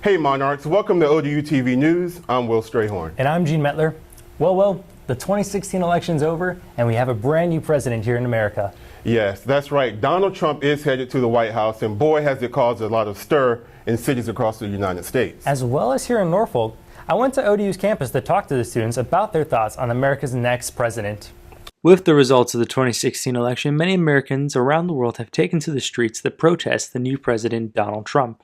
Hey Monarchs, welcome to Odu Tv News. I'm Will Strayhorn. And I'm Gene Metler. Well, the 2016 election's over and we have a brand new president here in America. Yes, that's right. Donald Trump is headed to the White House, and boy has it caused a lot of stir in cities across the United States. As well as here in Norfolk, I went to ODU's campus to talk to the students about their thoughts on America's next president. With the results of the 2016 election, many Americans around the world have taken to the streets to protest the new president, Donald Trump.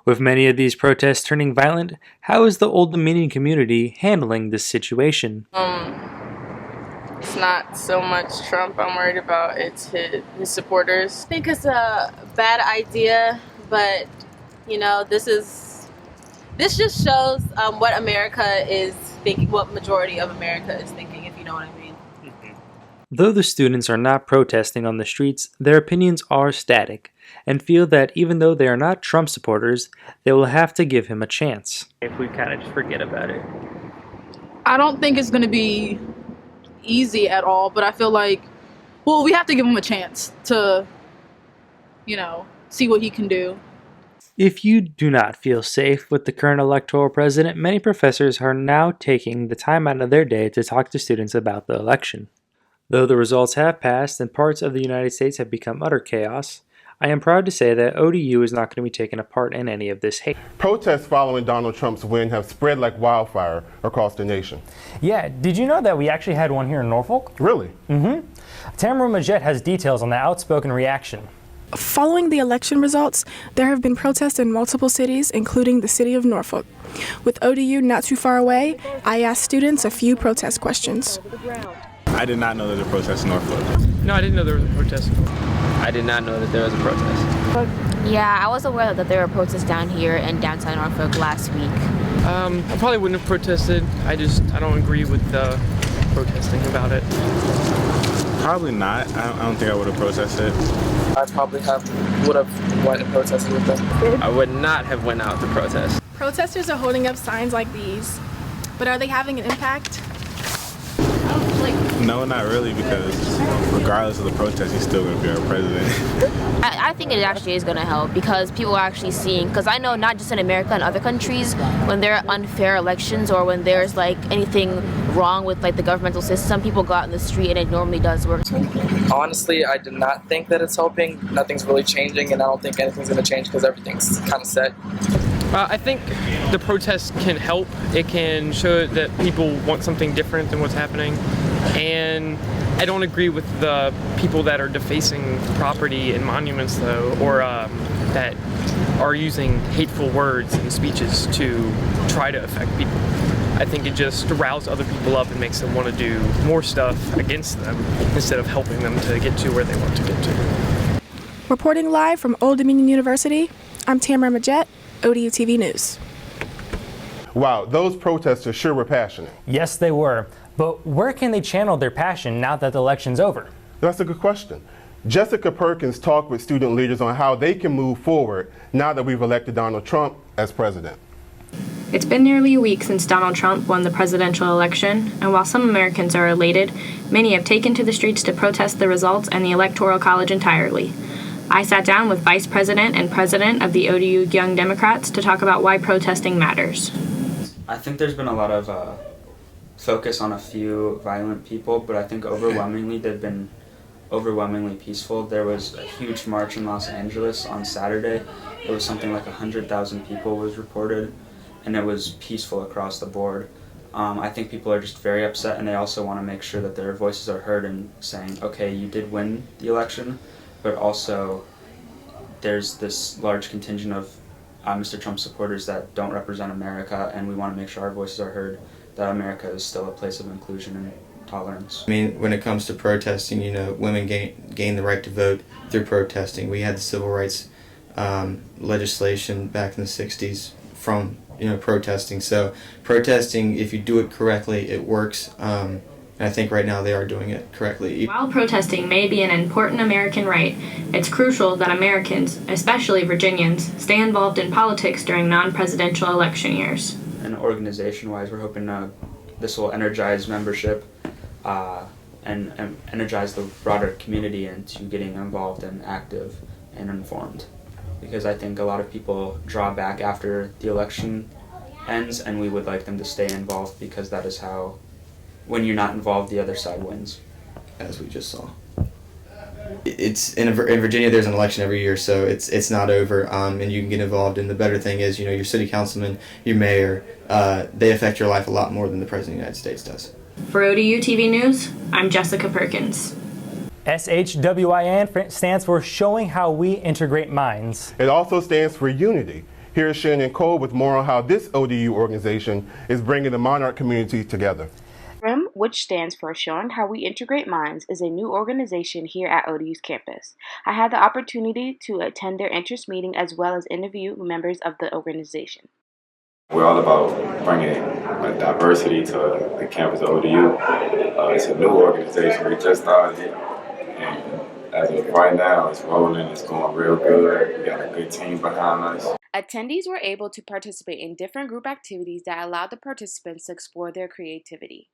With many of these protests turning violent, how is the Old Dominion community handling this situation? It's not so much Trump I'm worried about, it's his supporters. I think it's a bad idea, but you know, this just shows what America is thinking, what majority of America is thinking, if you know what I mean. Though the students are not protesting on the streets, their opinions are static, and feel that even though they are not Trump supporters, they will have to give him a chance. If we kind of just forget about it. I don't think it's going to be easy at all, but I feel like, well, we have to give him a chance to, you know, see what he can do. If you do not feel safe with the current electoral president, many professors are now taking the time out of their day to talk to students about the election. Though the results have passed and parts of the United States have become utter chaos, I am proud to say that ODU is not going to be taking a part in any of this hate. Protests following Donald Trump's win have spread like wildfire across the nation. Yeah, did you know that we actually had one here in Norfolk? Really? Tamara Majette has details on the outspoken reaction. Following the election results, there have been protests in multiple cities, including the city of Norfolk. With ODU not too far away, I asked students a few protest questions. I did not know there was a protest in Norfolk. No, I didn't know there was a protest. I did not know that there was a protest. Yeah, I was aware that there were protests down here in downtown Norfolk last week. I probably wouldn't have protested. I don't agree with the protesting about it. Probably not. I don't think I would have protested. I probably would have went and protested with them. I would not have went out to protest. Protesters are holding up signs like these, but are they having an impact? No, not really, because regardless of the protest, he's still going to be our president. I think it actually is going to help because people are actually seeing, because I know not just in America and other countries, when there are unfair elections or when there's like anything wrong with like the governmental system, people go out in the street and it normally does work. Honestly, I do not think that it's helping. Nothing's really changing, and I don't think anything's going to change because everything's kind of set. I think the protests can help. It can show that people want something different than what's happening. And I don't agree with the people that are defacing property and monuments, though, or that are using hateful words and speeches to try to affect people. I think it just rouses other people up and makes them want to do more stuff against them instead of helping them to get to where they want to get to. Reporting live from Old Dominion University, I'm Tamara Majette, ODU TV News. Wow, those protesters sure were passionate. Yes, they were. But where can they channel their passion now that the election's over? That's a good question. Jessica Perkins talked with student leaders on how they can move forward now that we've elected Donald Trump as president. It's been nearly a week since Donald Trump won the presidential election, and while some Americans are elated, many have taken to the streets to protest the results and the Electoral College entirely. I sat down with Vice President and President of the ODU Young Democrats to talk about why protesting matters. I think there's been a lot of focus on a few violent people, but I think overwhelmingly they've been overwhelmingly peaceful. There was a huge march in Los Angeles on Saturday. It was something like 100,000 people was reported, and it was peaceful across the board. I think people are just very upset, and they also want to make sure that their voices are heard and saying, okay, you did win the election, but also there's this large contingent of Mr. Trump supporters that don't represent America, and we want to make sure our voices are heard, that America is still a place of inclusion and tolerance. I mean, when it comes to protesting, you know, women gain the right to vote through protesting. We had the civil rights legislation back in the 60s from, you know, protesting. So protesting, if you do it correctly, it works. And I think right now they are doing it correctly. While protesting may be an important American right, it's crucial that Americans, especially Virginians, stay involved in politics during non-presidential election years. And organization-wise, we're hoping this will energize membership and energize the broader community into getting involved and active and informed. because I think a lot of people draw back after the election ends, and we would like them to stay involved because that is how, when you're not involved, the other side wins. As we just saw. It's in Virginia. There's an election every year, so it's not over, and you can get involved. And the better thing is, your city councilman, your mayor, they affect your life a lot more than the president of the United States does. For ODU TV News, I'm Jessica Perkins. SHWIN stands for Showing How We Integrate Minds. It also stands for unity. Here's Shannon Cole with more on how this ODU organization is bringing the Monarch community together. SHWIM, which stands for Showing How We Integrate Minds, is a new organization here at ODU's campus. I had the opportunity to attend their interest meeting as well as interview members of the organization. We're all about bringing diversity to the campus of ODU. It's a new organization. We just started it, and as of right now, it's rolling. It's going real good. We got a good team behind us. Attendees were able to participate in different group activities that allowed the participants to explore their creativity.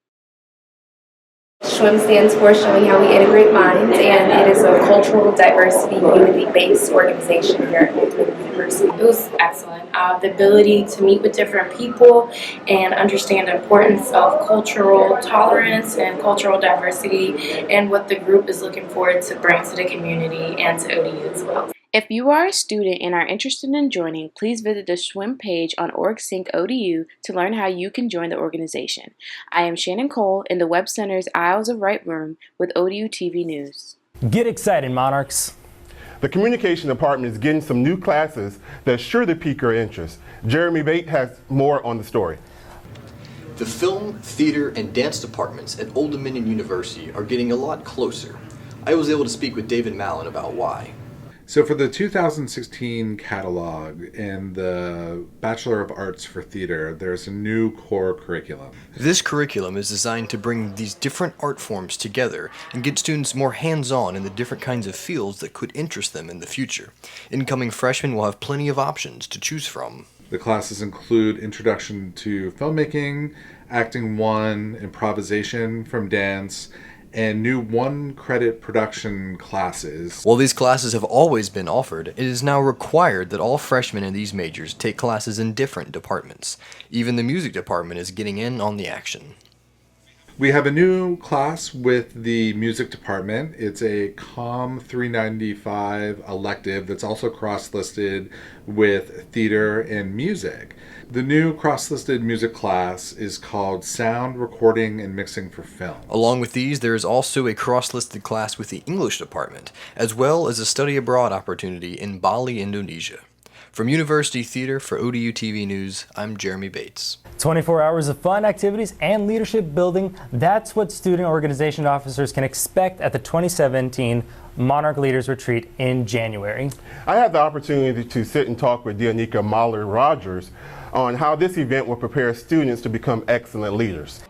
SHWIM stands for Showing How We Integrate Minds, and it is a cultural diversity, unity-based organization here at Odu University. It was excellent. The ability to meet with different people and understand the importance of cultural tolerance and cultural diversity and what the group is looking forward to bring to the community and to ODU as well. If you are a student and are interested in joining, please visit the SHWIM page on OrgSync ODU to learn how you can join the organization. I am Shannon Cole in the Webb Center's Isles of Right room with ODU TV News. Get excited, Monarchs. The communication department is getting some new classes that surely pique your interest. Jeremy Bates has more on the story. The film, theater, and dance departments at Old Dominion University are getting a lot closer. I was able to speak with David Mallon about why. So for the 2016 catalog in the Bachelor of Arts for Theater, there's a new core curriculum. This curriculum is designed to bring these different art forms together and get students more hands-on in the different kinds of fields that could interest them in the future. Incoming freshmen will have plenty of options to choose from. The classes include Introduction to Filmmaking, Acting 1, Improvisation from Dance, and new one-credit production classes. While these classes have always been offered, it is now required that all freshmen in these majors take classes in different departments. Even the music department is getting in on the action. We have a new class with the music department. It's a COM 395 elective that's also cross-listed with theater and music. The new cross-listed music class is called Sound Recording and Mixing for Film. Along with these, there is also a cross-listed class with the English department, as well as a study abroad opportunity in Bali, Indonesia. From University Theater for ODU TV News, I'm Jeremy Bates. 24 hours of fun, activities, and leadership building. That's what student organization officers can expect at the 2017 Monarch Leaders Retreat in January. I had the opportunity to sit and talk with Dianika Mahler-Rogers on how this event will prepare students to become excellent leaders.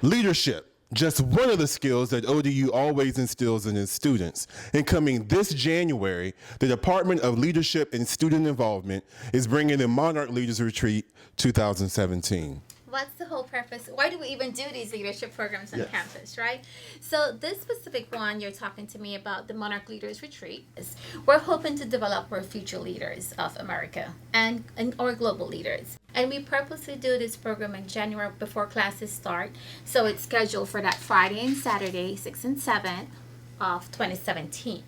Leadership. Just one of the skills that ODU always instills in its students. And coming this January, the Department of Leadership and Student Involvement is bringing the Monarch Leaders Retreat 2017. What's the whole purpose? Why do we even do these leadership programs on campus, right? So this specific one you're talking to me about, the Monarch Leaders Retreat, is we're hoping to develop our future leaders of America and our global leaders. And we purposely do this program in January before classes start. So it's scheduled for that Friday and Saturday, 6th and 7th of 2017.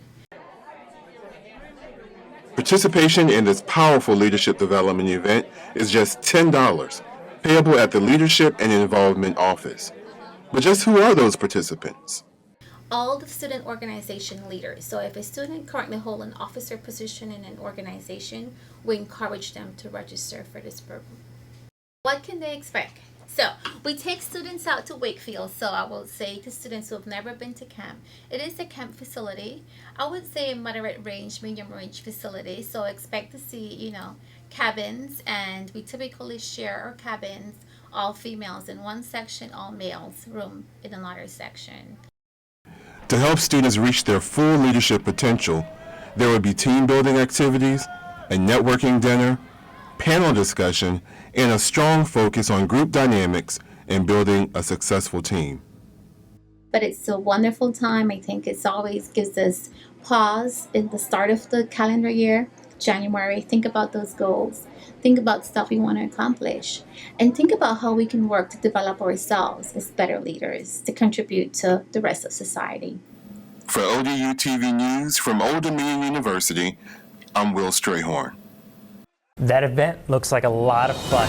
Participation in this powerful leadership development event is just $10. Payable at the Leadership and Involvement Office. But just who are those participants? All the student organization leaders. So if a student currently holds an officer position in an organization, we encourage them to register for this program. What can they expect? So we take students out to Wakefield. So I will say to students who have never been to camp, it is a camp facility. I would say a moderate range, medium range facility. So expect to see, cabins, and we typically share our cabins, all females in one section, all males room in another section. To help students reach their full leadership potential, there will be team building activities, a networking dinner, panel discussion, and a strong focus on group dynamics and building a successful team. But it's a wonderful time. I think it's always gives us pause in the start of the calendar year, January. Think about those goals. Think about stuff we want to accomplish. And think about how we can work to develop ourselves as better leaders to contribute to the rest of society. For ODU TV News from Old Dominion University, I'm Will Strayhorn. That event looks like a lot of fun.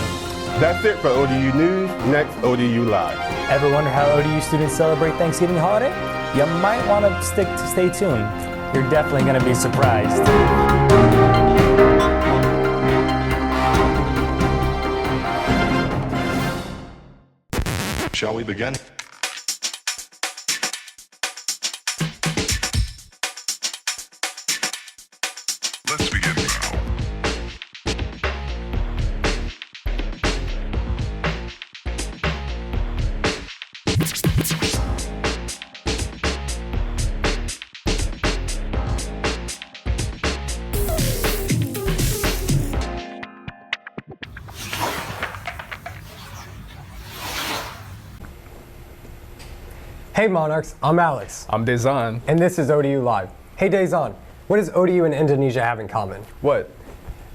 That's it for ODU News. Next, ODU Live. Ever wonder how ODU students celebrate Thanksgiving holiday? You might want to stay tuned. You're definitely going to be surprised. Shall we begin? Let's begin now. Hey Monarchs, I'm Alex. I'm Dezan. And this is ODU Live. Hey Dezan, what does ODU and Indonesia have in common? What?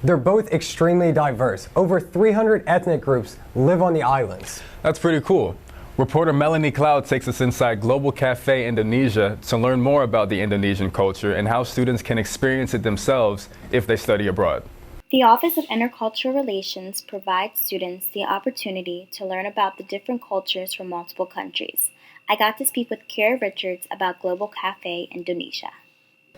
They're both extremely diverse. Over 300 ethnic groups live on the islands. That's pretty cool. Reporter Melanie Cloud takes us inside Global Cafe Indonesia to learn more about the Indonesian culture and how students can experience it themselves if they study abroad. The Office of Intercultural Relations provides students the opportunity to learn about the different cultures from multiple countries. I got to speak with Kira Richards about Global Cafe Indonesia.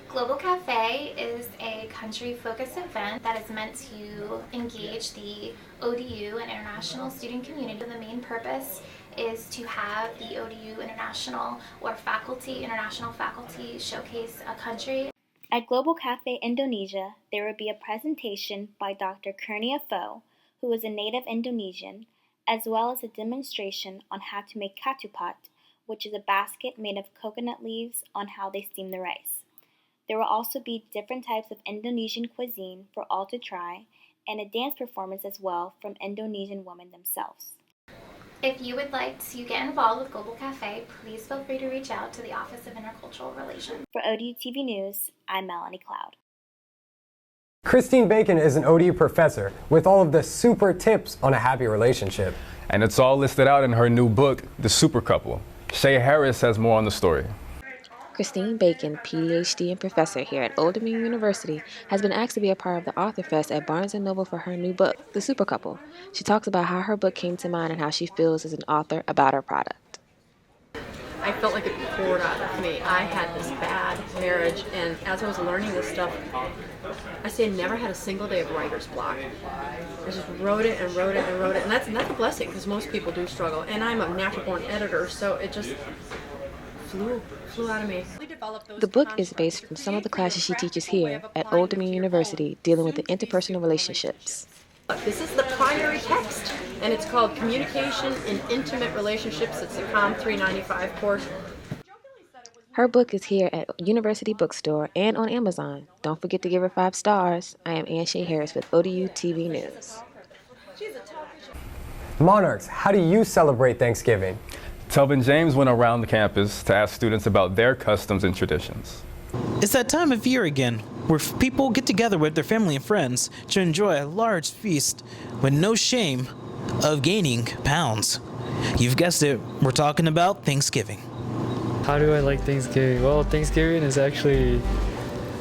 Global Cafe is a country-focused event that is meant to engage the ODU and international student community. The main purpose is to have the ODU international international faculty showcase a country. At Global Cafe Indonesia, there will be a presentation by Dr. Kurnia Fo, who is a native Indonesian, as well as a demonstration on how to make ketupat, which is a basket made of coconut leaves, on how they steam the rice. There will also be different types of Indonesian cuisine for all to try, and a dance performance as well from Indonesian women themselves. If you would like to get involved with Global Cafe, please feel free to reach out to the Office of Intercultural Relations. For ODU TV News, I'm Melanie Cloud. Christine Bacon is an ODU professor with all of the super tips on a happy relationship. And it's all listed out in her new book, The Super Couple. Shay Harris has more on the story. Christine Bacon, PhD and professor here at Old Dominion University, has been asked to be a part of the Author Fest at Barnes & Noble for her new book, The Super Couple. She talks about how her book came to mind and how she feels as an author about her product. I felt like it poured out of me. I had this bad marriage, and as I was learning this stuff, I never had a single day of writer's block. I just wrote it and wrote it and wrote it, and that's a blessing because most people do struggle. And I'm a natural-born editor, so it just flew out of me. The book is based from some of the classes she teaches here at Old Dominion University dealing with the interpersonal relationships. This is the primary text, and it's called Communication in Intimate Relationships. It's a COM 395 course. Her book is here at University Bookstore and on Amazon. Don't forget to give her 5 stars. I am Ann Shay Harris with ODU TV News. Monarchs, how do you celebrate Thanksgiving? Telvin James went around the campus to ask students about their customs and traditions. It's that time of year again, where people get together with their family and friends to enjoy a large feast with no shame of gaining pounds. You've guessed it, we're talking about Thanksgiving. How do I like Thanksgiving? Well, Thanksgiving is actually,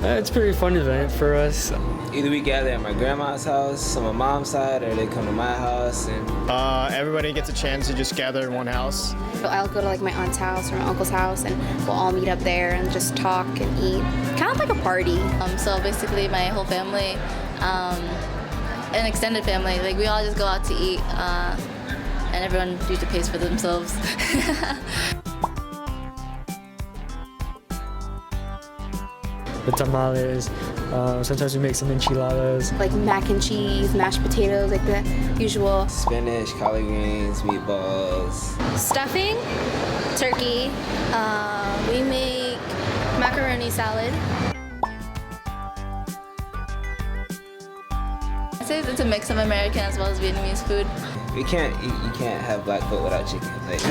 it's a pretty fun event for us. Either we gather at my grandma's house on my mom's side, or they come to my house. And everybody gets a chance to just gather in one house. I'll go to like my aunt's house or my uncle's house, and we'll all meet up there and just talk and eat. Kind of like a party. So basically my whole family, an extended family, like we all just go out to eat, and everyone usually pays for themselves. The tamales, sometimes we make some enchiladas. Like mac and cheese, mashed potatoes, like the usual. Spinach, collard greens, meatballs. Stuffing, turkey, we make macaroni salad. I'd say it's a mix of American as well as Vietnamese food. You can't have black food without chicken. Like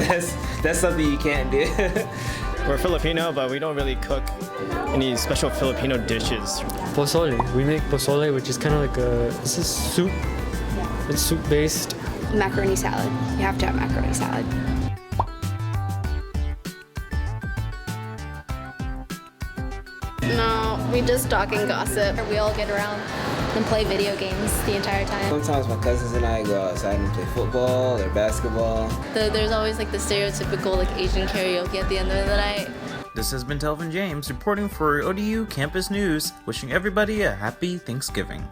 that's something you can't do. We're Filipino, but we don't really cook any special Filipino dishes. Pozole. We make pozole, which is kind of like this is soup. It's soup based. Macaroni salad. You have to have macaroni salad. No, we just talk and gossip. We all get around and play video games the entire time. Sometimes my cousins and I go outside and play football or basketball. There's always like the stereotypical like Asian karaoke at the end of the night. This has been Telvin James reporting for ODU Campus News, wishing everybody a happy Thanksgiving.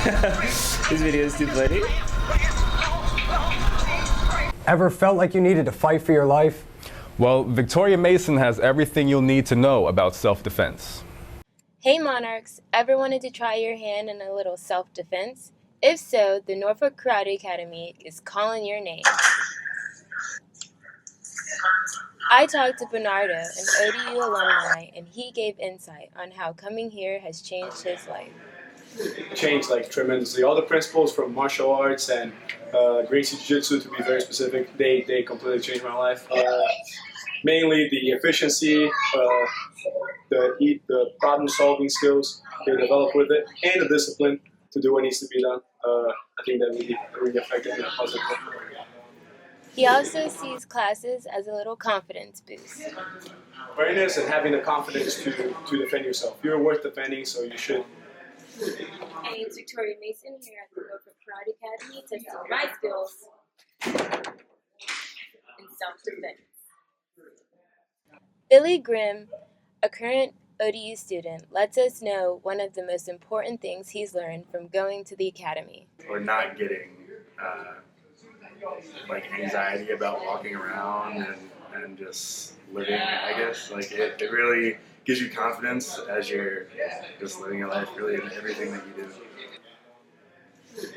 This video is too funny. Ever felt like you needed to fight for your life? Well, Victoria Mason has everything you'll need to know about self-defense. Hey Monarchs, ever wanted to try your hand in a little self-defense? If so, the Norfolk Karate Academy is calling your name. I talked to Bernardo, an ODU alumni, and he gave insight on how coming here has changed his life. Changed like tremendously. All the principles from martial arts and Gracie Jiu-Jitsu, to be very specific, they completely changed my life. Mainly the efficiency, the problem-solving skills they develop with it, and the discipline to do what needs to be done. I think that really affected me positively. He also sees classes as a little confidence boost. Awareness and having the confidence to defend yourself. You're worth defending, so you should. My name is Victoria Mason here at the Norfolk Karate Academy, testing my skills in self-defense. Billy Grimm, a current ODU student, lets us know one of the most important things he's learned from going to the academy. Or not getting like anxiety about walking around and just living, I guess. Like it really gives you confidence as you're just living your life really in everything that you do.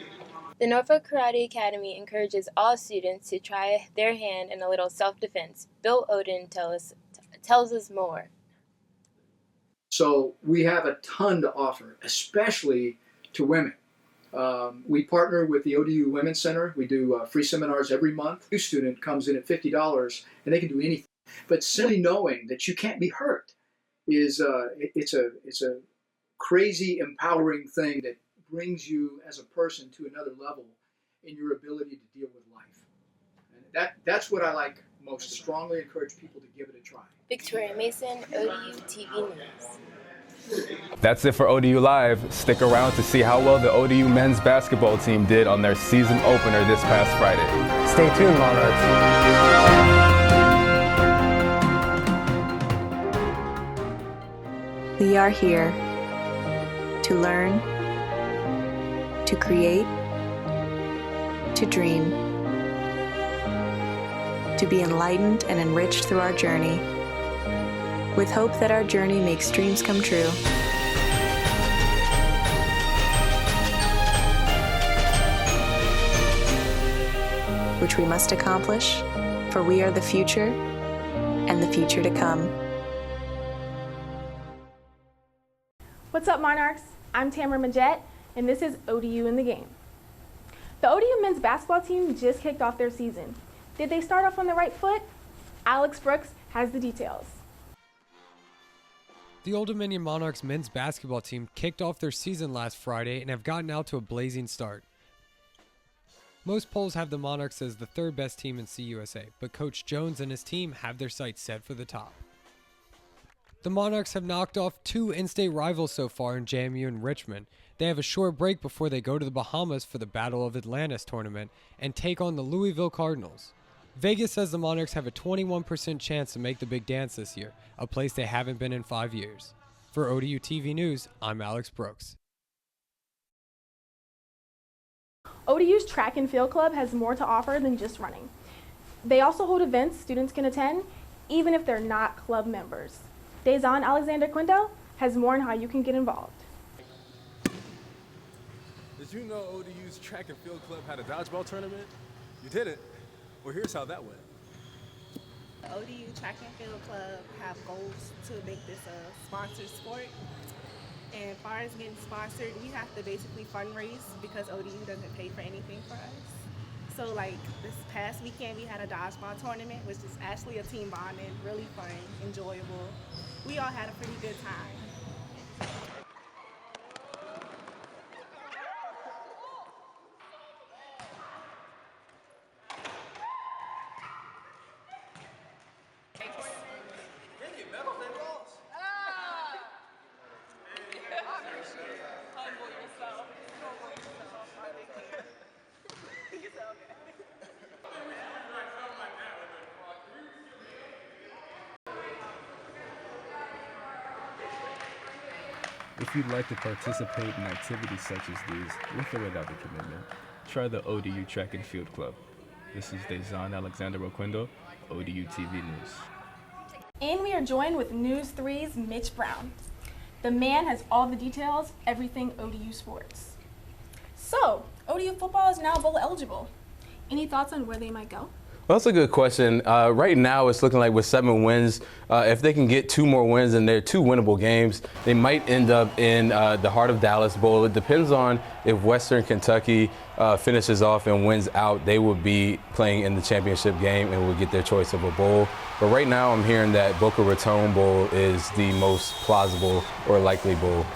The Norfolk Karate Academy encourages all students to try their hand in a little self-defense. Bill Oden tells us more. So we have a ton to offer, especially to women. We partner with the ODU Women's Center. We do free seminars every month. A student comes in at $50 and they can do anything. But simply knowing that you can't be hurt is it's a crazy empowering thing that brings you as a person to another level in your ability to deal with life. And that's what I like most. Strongly encourage people to give it a try. Victoria Mason, ODU TV News. That's it for ODU Live. Stick around to see how well the ODU men's basketball team did on their season opener this past Friday. Stay tuned, Monarchs. We are here to learn, to create, to dream, to be enlightened and enriched through our journey, with hope that our journey makes dreams come true. Which we must accomplish, for we are the future and the future to come. What's up, Monarchs? I'm Tamara Majette, and this is ODU in the Game. The ODU men's basketball team just kicked off their season. Did they start off on the right foot? Alex Brooks has the details. The Old Dominion Monarchs men's basketball team kicked off their season last Friday and have gotten out to a blazing start. Most polls have the Monarchs as the third best team in CUSA, but Coach Jones and his team have their sights set for the top. The Monarchs have knocked off two in-state rivals so far in JMU and Richmond. They have a short break before they go to the Bahamas for the Battle of Atlantis tournament and take on the Louisville Cardinals. Vegas says the Monarchs have a 21% chance to make the big dance this year, a place they haven't been in 5 years. For ODU TV News, I'm Alex Brooks. ODU's track and field club has more to offer than just running. They also hold events students can attend, even if they're not club members. Dazon Alexander Quindo has more on how you can get involved. Did you know ODU's track and field club had a dodgeball tournament? You didn't? Well, here's how that went. ODU Track and Field Club have goals to make this a sponsored sport. and Barnes getting sponsored, we have to basically fundraise because ODU doesn't pay for anything for us. So like this past weekend we had a dodgeball tournament, which is actually a team bonding, really fun, enjoyable. We all had a pretty good time. If you'd like to participate in activities such as these with or without the commitment, try the ODU Track and Field Club. This is Dejan Alexander Roquindo, ODU TV News. And we are joined with News 3's Mitch Brown. The man has all the details, everything ODU sports. So, ODU football is now bowl eligible. Any thoughts on where they might go? Well, that's a good question. Right now, it's looking like with 7 wins, if they can get 2 more wins and they're 2 winnable games, they might end up in the Heart of Dallas Bowl. It depends on if Western Kentucky finishes off and wins out. They will be playing in the championship game and will get their choice of a bowl. But right now, I'm hearing that Boca Raton Bowl is the most plausible or likely bowl.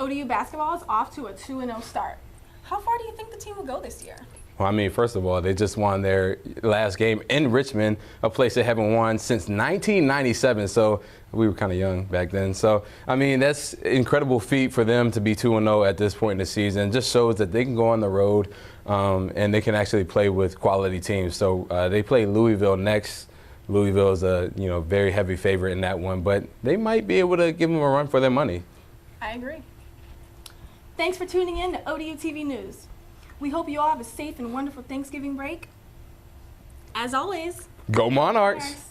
ODU basketball is off to a 2-0 start. How far do you think the team will go this year? Well, I mean, first of all, they just won their last game in Richmond, a place they haven't won since 1997. So we were kind of young back then. So, I mean, that's an incredible feat for them to be 2-0 at this point in the season. It just shows that they can go on the road and they can actually play with quality teams. So they play Louisville next. Louisville is a very heavy favorite in that one, but they might be able to give them a run for their money. I agree. Thanks for tuning in to ODU TV News. We hope you all have a safe and wonderful Thanksgiving break. As always, go Monarchs!